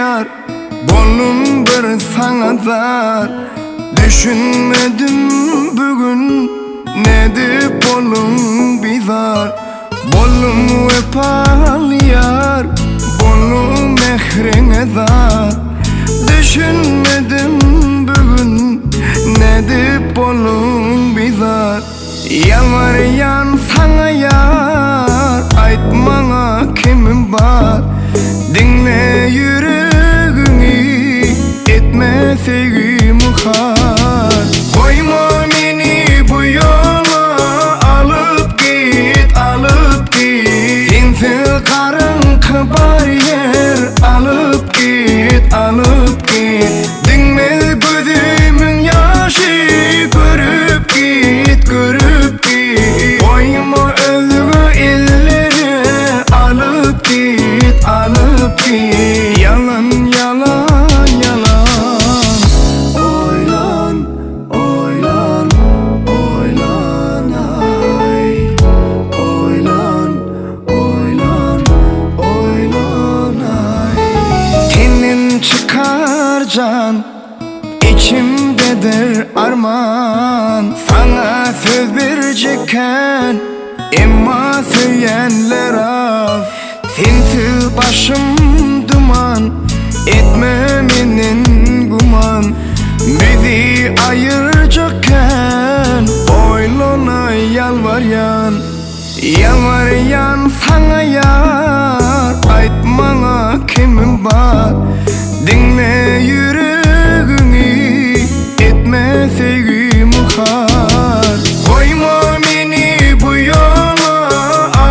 yar, bolum bir sana dar. Düşünmedim bugün, ne deyip bolum bizar. Bolum vefalı yar, bolum mehrine zar. Düşünmedim bugün, ne deyip bolum bizar. Yalvaryan sana yar, aytmana kimim var. Dinle yüreğini, etme sevgimi har. Koyma beni bu yola, alıp git, alıp git. Sensiz karanlık var yer, alıp git, alıp git. Dinme gözümün yaşı, görüp git, görüp git. Koyma özgü ellere, alıp git, alıp git. Yalan, yalan, yalan. Oylan, oylan, oylan ay. Oylan, oylan, oylan ay. Tenin çıkar can, İçimdedir arman. Sana söz verecekken, emma söyleyenler az. Sensiz başım duman, etme menin guman. Bizi ayıracakken, oylana yalvaryan. Yalvaryan sana yar, aytmana kimim var. Dinle yüreğini, etme sevgimi har. Koyma beni bu yola,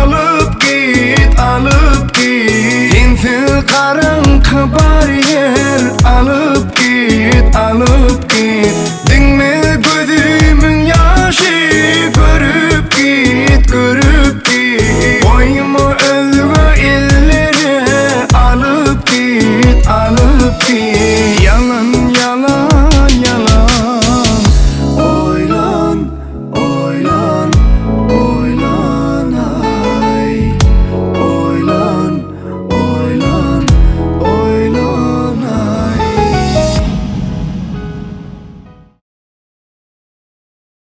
alıp git, alıp git. Sensiz karanlık var yer, alıp git, alıp git.